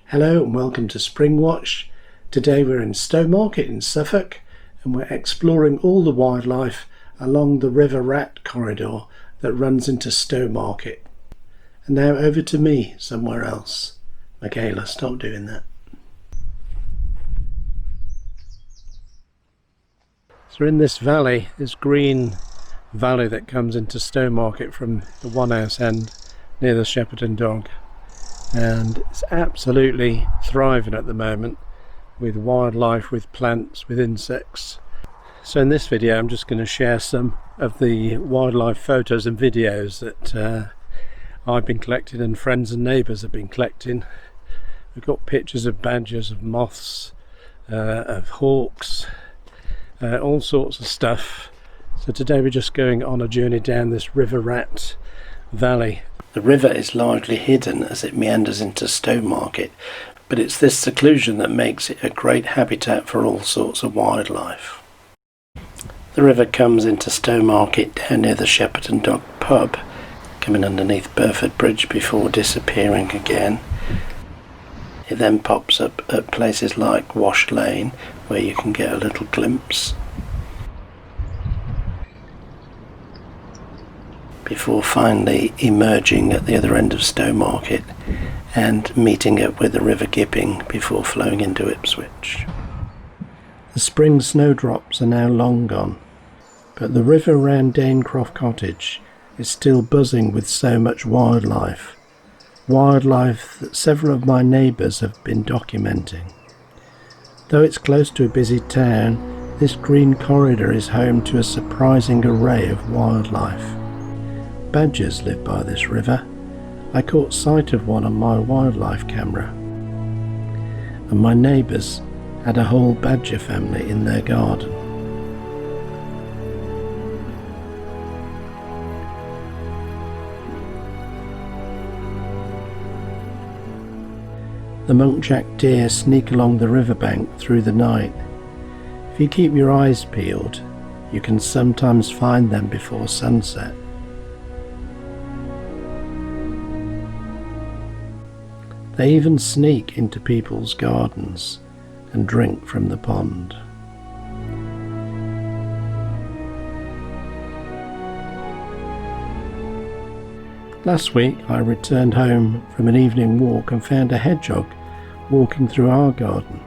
Hello and welcome to Springwatch. Today we're in Stowmarket in Suffolk and we're exploring all the wildlife along the River Rat corridor that runs into Stowmarket. And now over to me somewhere else. Michaela, stop doing that. So we're in this valley, this green valley that comes into Stowmarket from the one house end near the Shepherd and Dog. And it's absolutely thriving at the moment with wildlife, with plants, with insects. So in this video I'm just going to share some of the wildlife photos and videos that I've been collecting and friends and neighbours have been collecting. We've got pictures of badgers, of moths, of hawks, all sorts of stuff. So today we're just going on a journey down this River Rat valley. The river is largely hidden as it meanders into Stowmarket, but it's this seclusion that makes it a great habitat for all sorts of wildlife. The river comes into Stowmarket down near the Shepherd and Dog pub, coming underneath Burford Bridge before disappearing again. It then pops up at places like Wash Lane, where you can get a little glimpse, before finally emerging at the other end of Stowmarket and meeting up with the River Gipping before flowing into Ipswich. The spring snowdrops are now long gone, but the river round Danecroft Cottage is still buzzing with so much wildlife that several of my neighbours have been documenting. Though it's close to a busy town, this green corridor is home to a surprising array of wildlife. Badgers live by this river. I caught sight of one on my wildlife camera. And my neighbours had a whole badger family in their garden. The muntjac deer sneak along the riverbank through the night. If you keep your eyes peeled, you can sometimes find them before sunset. They even sneak into people's gardens and drink from the pond. Last week I returned home from an evening walk and found a hedgehog walking through our garden.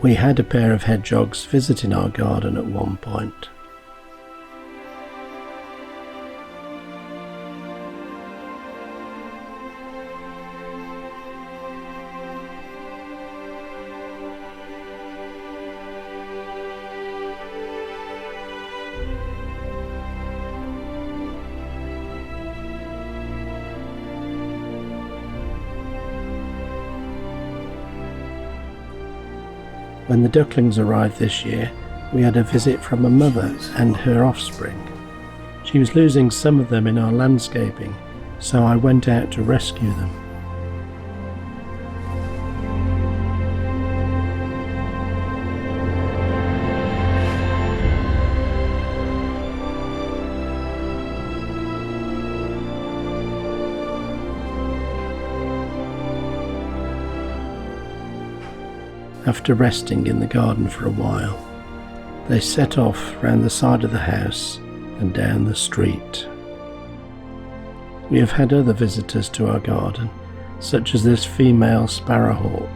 We had a pair of hedgehogs visiting our garden at one point. When the ducklings arrived this year, we had a visit from a mother and her offspring. She was losing some of them in our landscaping, so I went out to rescue them. After resting in the garden for a while, they set off round the side of the house and down the street. We have had other visitors to our garden, such as this female sparrowhawk.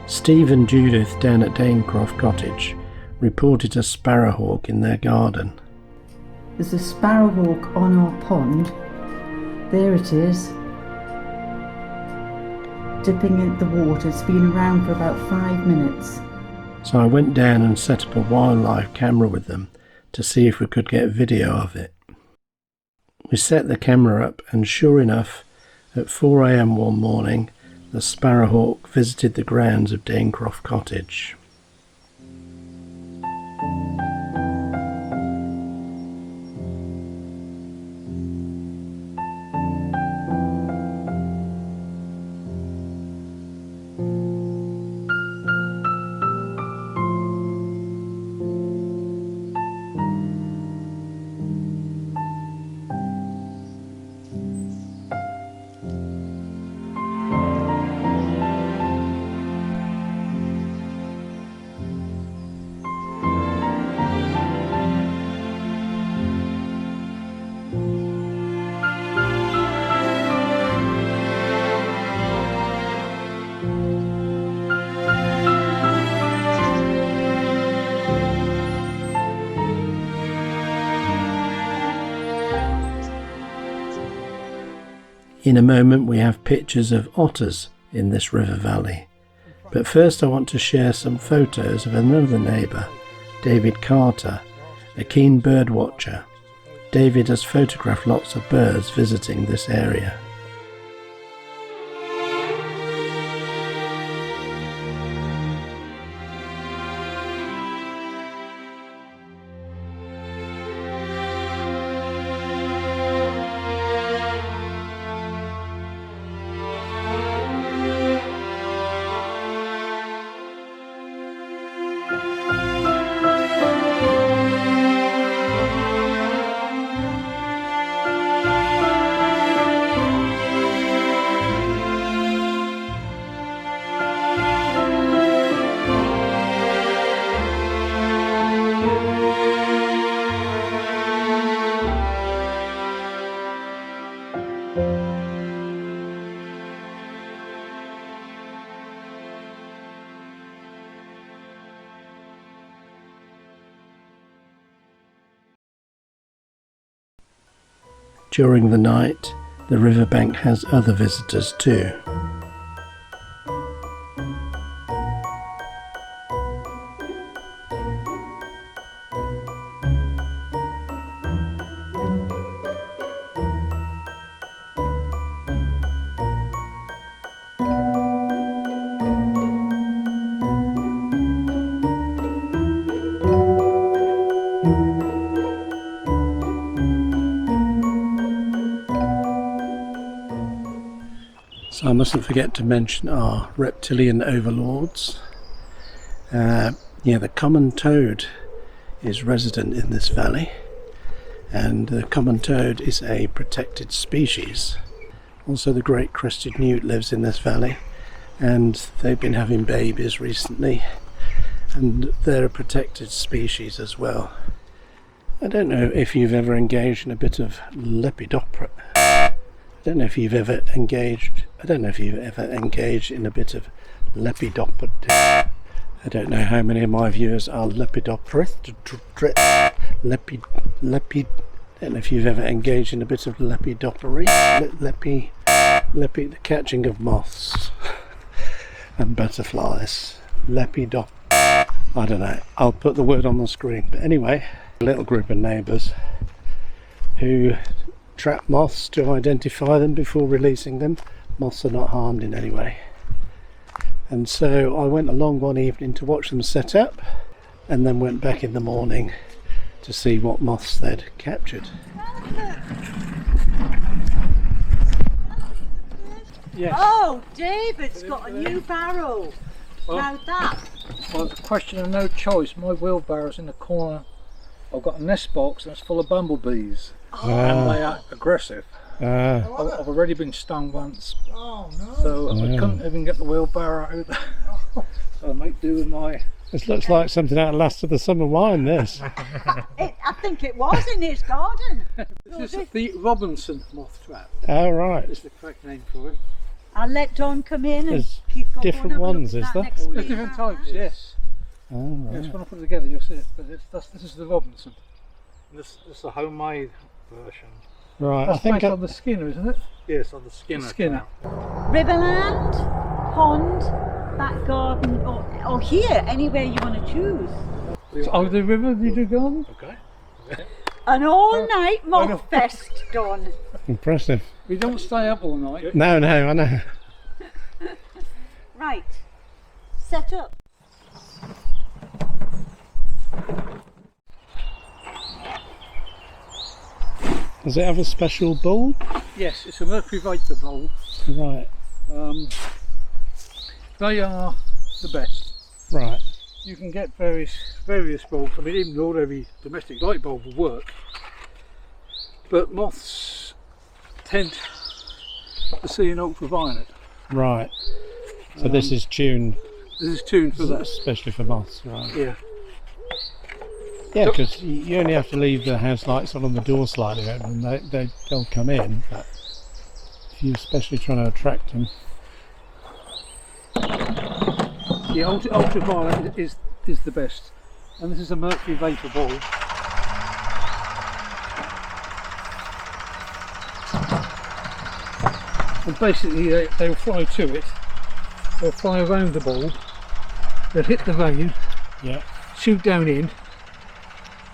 Steve and Judith down at Danecroft Cottage reported a sparrowhawk in their garden. There's a sparrowhawk on our pond. There it is. dipping in the water. It's been around for about 5 minutes. So I went down and set up a wildlife camera with them to see if we could get video of it. We set the camera up, and sure enough, at 4 AM one morning, the sparrowhawk visited the grounds of Danecroft Cottage. In a moment we have pictures of otters in this river valley, but first I want to share some photos of another neighbour, David Carter, a keen bird watcher. David has photographed lots of birds visiting this area. During the night, the riverbank has other visitors too. So I mustn't forget to mention our reptilian overlords. The common toad is resident in this valley, and the common toad is a protected species. Also the great crested newt lives in this valley, and they've been having babies recently, and they're a protected species as well. I don't know if you've ever engaged in a bit of lepidoptera. I don't know if you've ever engaged in a bit of lepidoptera. I don't know how many of my viewers are lepidopterists. I don't know if you've ever engaged in a bit of lepidoptery. The catching of moths and butterflies. I don't know. I'll put the word on the screen. But anyway, a little group of neighbours who trap moths to identify them before releasing them. Moths are not harmed in any way. And so I went along one evening to watch them set up, and then went back in the morning to see what moths they'd captured. Yes. Oh, David's got a new barrel. Well, now that. Well, it's a question of no choice. My wheelbarrow's in the corner. I've got a nest box that's full of bumblebees. And they are aggressive. I've already been stung once. Oh no! So I couldn't even get the wheelbarrow out. So I make do with my... This looks like something out of Last of the Summer Wine, this. I think it was in his garden. This is the Robinson moth trap. Oh, right. It's the correct name for it. I'll let Don come in and There's keep going. different ones, is there? There's different types, yes. Oh, right. Yes, when I put it together you'll see it. But this is the Robinson. This is the homemade version. Right, That's based on the Skinner, isn't it? Yes, on the Skinner. Skinner. Riverland. pond, back garden, or here, anywhere you want to choose. Oh, the river, did you go? Okay. An all-night moth fest done. Impressive. We don't stay up all night. No, I know. Right, set up. Does it have a special bulb? Yes, it's a mercury vapour bulb. Right. They are the best. Right. You can get various bulbs. I mean, even the ordinary domestic light bulb will work. But moths tend to see an ultraviolet. Right. So this is tuned. This is tuned for that. Especially for moths, right? Yeah. Yeah, because you only have to leave the house lights on and the door slightly open, and they'll come in. But if you're especially trying to attract them, Yeah, ultraviolet is the best, and this is a mercury vapour bulb. And basically, they'll fly to it. They'll fly around the bulb. They'll hit the vane, yeah. shoot down in,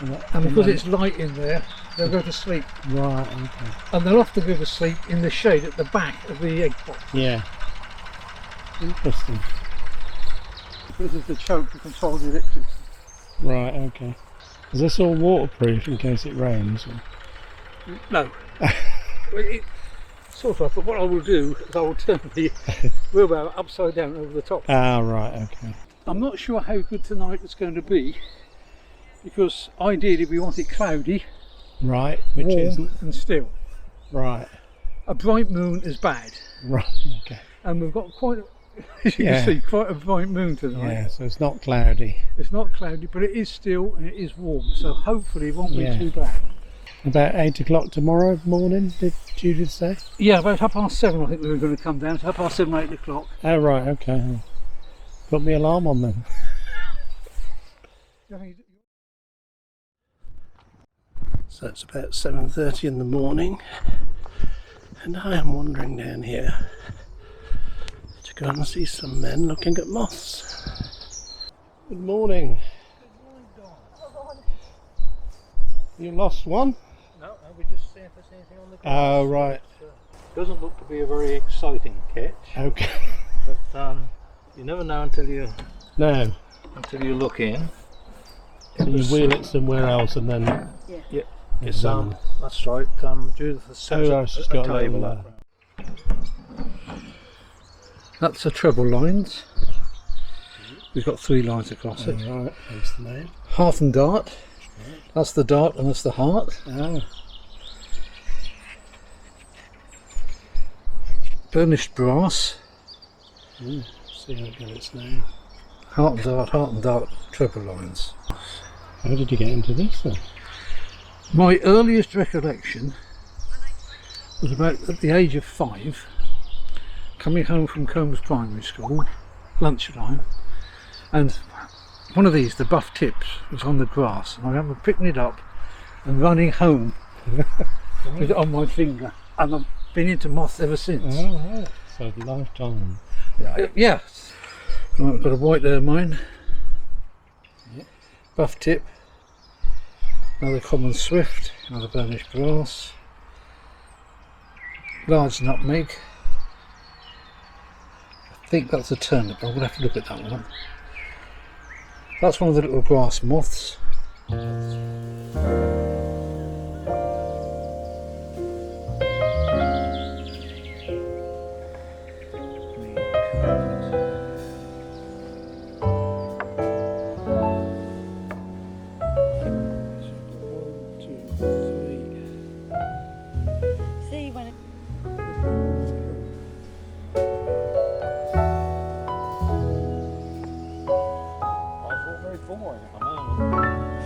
and because then- it's light in there, they'll go to sleep. Right. Okay. And they'll often go to sleep in the shade at the back of the egg box. Yeah. Interesting. This is the choke to control the electricity. Right. Okay. Is this all waterproof in case it rains? Or? No. Well, sort of, but what I will do is I will turn the wheelbarrow upside down over the top. Ah, right. Okay. I'm not sure how good tonight it's going to be, because ideally we want it cloudy, Right. Which warm isn't. and still. Right. A bright moon is bad, Right. Okay. and we've got quite, as you Yeah. can see, quite a bright moon tonight. Yeah. So it's not cloudy. It's not cloudy, but it is still and it is warm, so hopefully it won't be Yeah. too bad. About 8 o'clock tomorrow morning, did Judith say? Yeah, about 7:30 I think we were going to come down, so 7:30, 8 o'clock. Oh, right. Okay. Put my alarm on then. So it's about 7:30 in the morning, and I am wandering down here to go and see some men looking at moths. Good morning. You lost one? No, we're just seeing if there's anything on the grass. Oh, right. Doesn't look to be a very exciting catch, Okay. but you never know until you No. look in. You wheel it somewhere else and then. Yeah, It's that's right. Judith has set Oh, up right, she's a got a table little, up. That's the treble lines. We've got 3 lines across it. Right, that's the name. Hearth and dart. That's the dart and that's the heart. Oh. Burnished brass. See how it got its name. Heart and dart, treble lines. How did you get into this then? My earliest recollection was about at the age of 5, coming home from Combs Primary School, lunchtime, and one of these, the buff tips, was on the grass, and I remember picking it up and running home with it on my finger, and I've been into moths ever since. Oh, right. So lifetime. Yeah. Right, I've got a white ermine, buff tip, another common swift, another burnished brass, large nutmeg. I think that's a turnip, I'm going to have to look at that one. That's one of the little grass moths. See when it... Very boring at the moment.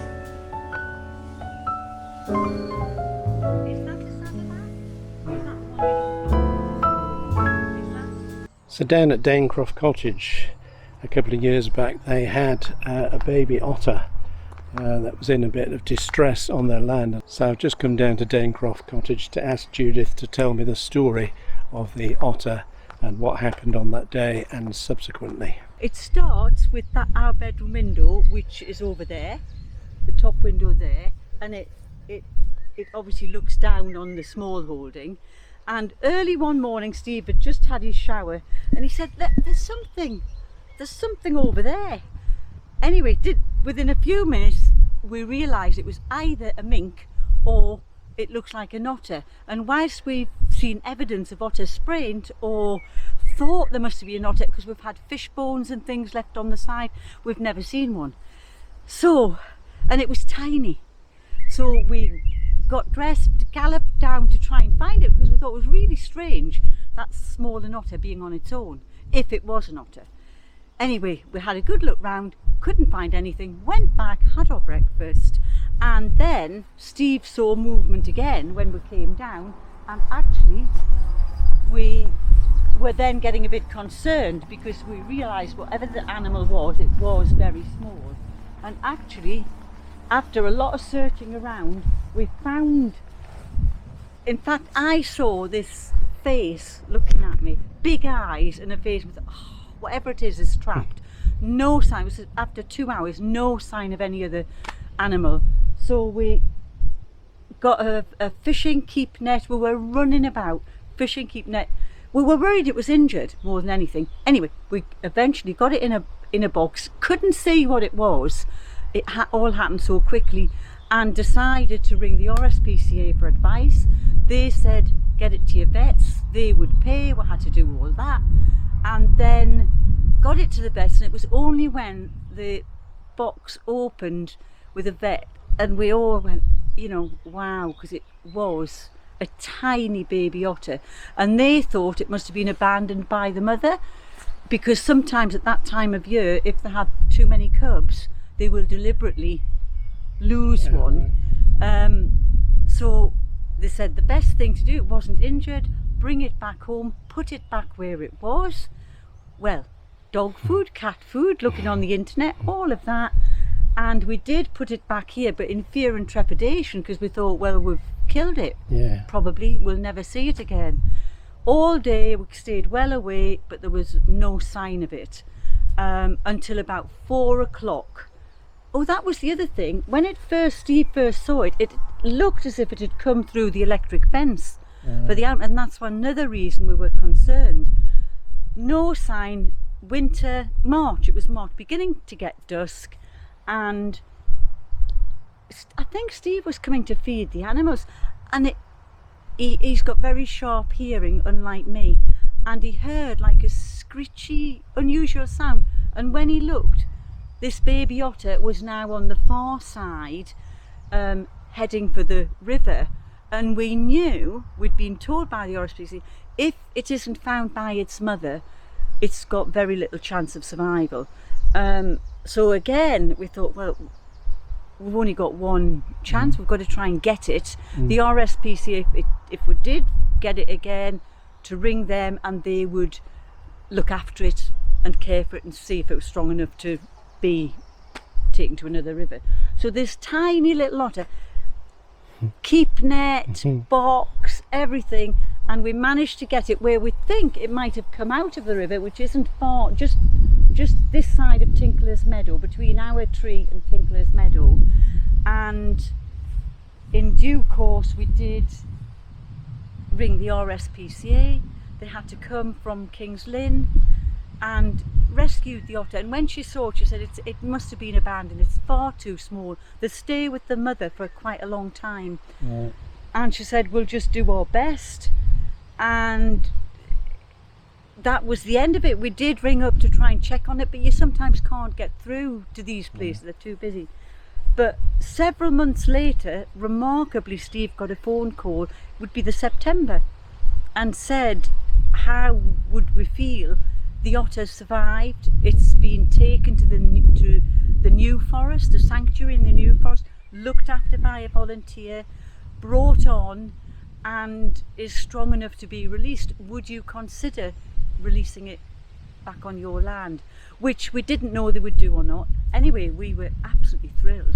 Is that the Saturday? So down at Danecroft Cottage a couple of years back, they had a baby otter that was in a bit of distress on their land. So I've just come down to Danecroft Cottage to ask Judith to tell me the story of the otter and what happened on that day and subsequently. It starts with our bedroom window, which is over there, the top window there, and it obviously looks down on the small holding. And early one morning, Steve had just had his shower, and he said, there's something over there. Anyway, within a few minutes we realised it was either a mink or it looks like an otter. And whilst we've seen evidence of otter sprint, or thought there must be an otter because we've had fish bones and things left on the side, we've never seen one. So, and it was tiny, so we got dressed, galloped down to try and find it, because we thought it was really strange that small an otter being on its own, if it was an otter. Anyway, we had a good look round, couldn't find anything, went back, had our breakfast, and then Steve saw movement again when we came down, and actually we were then getting a bit concerned because we realised whatever the animal was, it was very small. And actually, after a lot of searching around, we found, in fact, I saw this face looking at me, big eyes and a face with, whatever it is trapped. No sign, it was after 2 hours, no sign of any other animal. So we got a fishing keep net, we were running about, fishing keep net. We were worried it was injured more than anything. Anyway, we eventually got it in a box, couldn't see what it was. It all happened so quickly, and decided to ring the RSPCA for advice. They said, get it to your vets, they would pay, we had to do all that. And then got it to the vets, and it was only when the box opened with a vet, and we all went, you know, wow, because it was a tiny baby otter, and they thought it must have been abandoned by the mother, because sometimes at that time of year, if they have too many cubs, they will deliberately lose one. So they said the best thing to do, it wasn't injured, bring it back home, put it back where it was. Well, dog food, cat food, looking on the internet, all of that. And we did put it back here, but in fear and trepidation, because we thought, well, we've killed it. Yeah. Probably we'll never see it again. All day we stayed well away, but there was no sign of it until about 4 o'clock. Oh, that was the other thing. When Steve first saw it, it looked as if it had come through the electric fence. But and that's another reason we were concerned. No sign. Winter, March, it was March, beginning to get dusk, and I think Steve was coming to feed the animals, and he's got very sharp hearing, unlike me, and he heard like a screechy, unusual sound, and when he looked, this baby otter was now on the far side, heading for the river. And we knew, we'd been told by the RSPCA, if it isn't found by its mother, it's got very little chance of survival. So again, we thought, well, we've only got one chance, we've got to try and get it. The RSPCA, if we did get it again, to ring them, and they would look after it and care for it and see if it was strong enough to be taken to another river. So this tiny little otter, keep net, box, everything, and we managed to get it where we think it might have come out of the river, which isn't far, just this side of Tinkler's Meadow, between our tree and Tinkler's Meadow. And in due course we did ring the RSPCA. They had to come from King's Lynn and rescued the otter, and when she saw it, she said it must have been abandoned, it's far too small, they stay with the mother for quite a long time. And she said, we'll just do our best. And that was the end of it. We did ring up to try and check on it, but you sometimes can't get through to these places, they're too busy. But several months later, remarkably, Steve got a phone call, it would be the September, and said, how would we feel? The otter survived, it's been taken to the New Forest, the sanctuary in the New Forest, looked after by a volunteer, brought on, and is strong enough to be released. Would you consider releasing it back on your land? Which we didn't know they would do or not. Anyway, we were absolutely thrilled,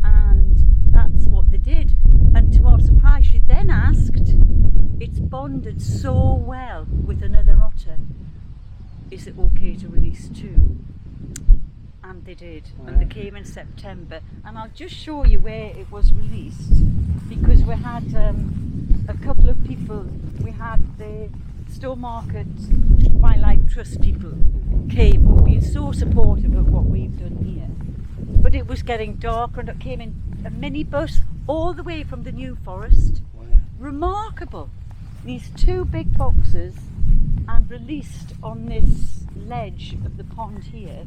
and that's what they did. And to our surprise, she then asked, it's bonded so well with another otter, is it okay to release 2? And they did, and they came in September, and I'll just show you where it was released, because we had a couple of people. We had the Stowmarket Wildlife Trust people came, who've been so supportive of what we've done here. But it was getting darker, and it came in a minibus all the way from the New Forest. Wow. Remarkable. These 2 big boxes, and released on this ledge of the pond here.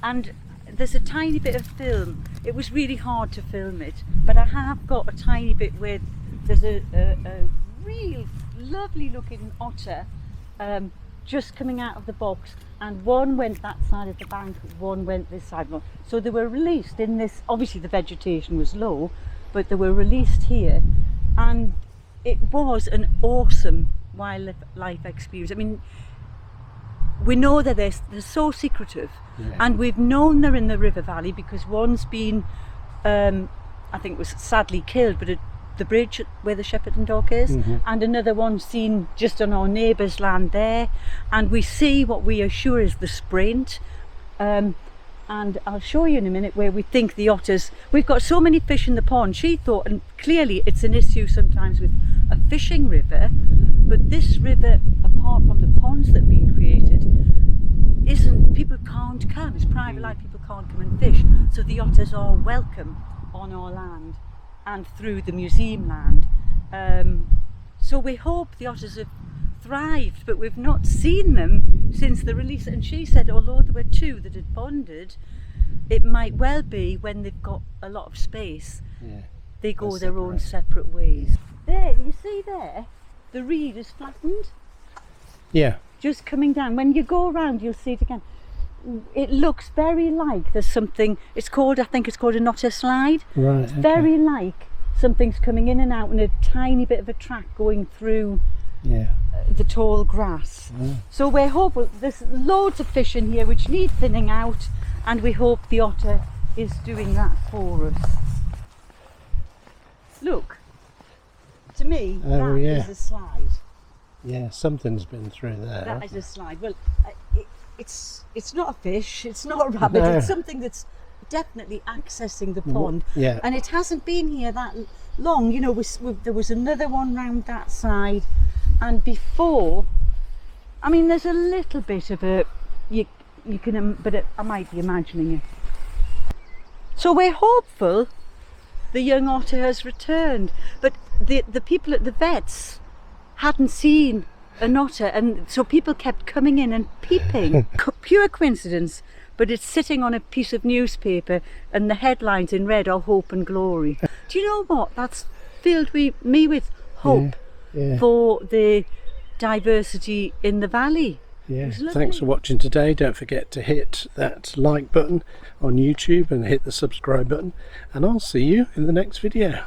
And there's a tiny bit of film. It was really hard to film it, but I have got a tiny bit where there's a real lovely looking otter just coming out of the box, and one went that side of the bank, one went this side. So they were released in this, obviously the vegetation was low, but they were released here, and it was an awesome wildlife experience. I mean, we know that they're so secretive, and we've known they're in the river valley because one's been, I think it was sadly killed, but the bridge where the shepherd and dog is, and another one seen just on our neighbour's land there, and we see what we are sure is the sprint, and I'll show you in a minute where we think the otters. We've got so many fish in the pond. She thought, and clearly it's an issue sometimes with a fishing river, but this river, apart from the ponds that have been created, people can't come. It's private life, people can't come and fish, so the otters are welcome on our land and through the museum land. So we hope the otters have thrived, but we've not seen them since the release. And she said although there were 2 that had bonded, it might well be when they've got a lot of space, they go their own separate ways. There, you see there, the reed is flattened. Yeah. Just coming down. When you go around, you'll see it again. It looks very like there's something. It's called, I think it's called an otter slide. Right. It's very like something's coming in and out, and a tiny bit of a track going through the tall grass. So we're hopeful. There's loads of fish in here which need thinning out, and we hope the otter is doing that for us. Look, to me, that is a slide. Yeah, something's been through there. That is a slide. Well, it's not a fish, it's not a rabbit, it's something that's definitely accessing the pond. Yeah. And it hasn't been here that long. You know, there was another one round that side, and before, I mean, there's a little bit of a, you can, but I might be imagining it. So we're hopeful the young otter has returned, but the people at the vets hadn't seen an otter, and so people kept coming in and peeping. Pure coincidence, but it's sitting on a piece of newspaper, and the headlines in red are hope and glory. Do you know what? That's filled me with hope for the diversity in the valley. Yeah, thanks for watching today. Don't forget to hit that like button on YouTube and hit the subscribe button, and I'll see you in the next video.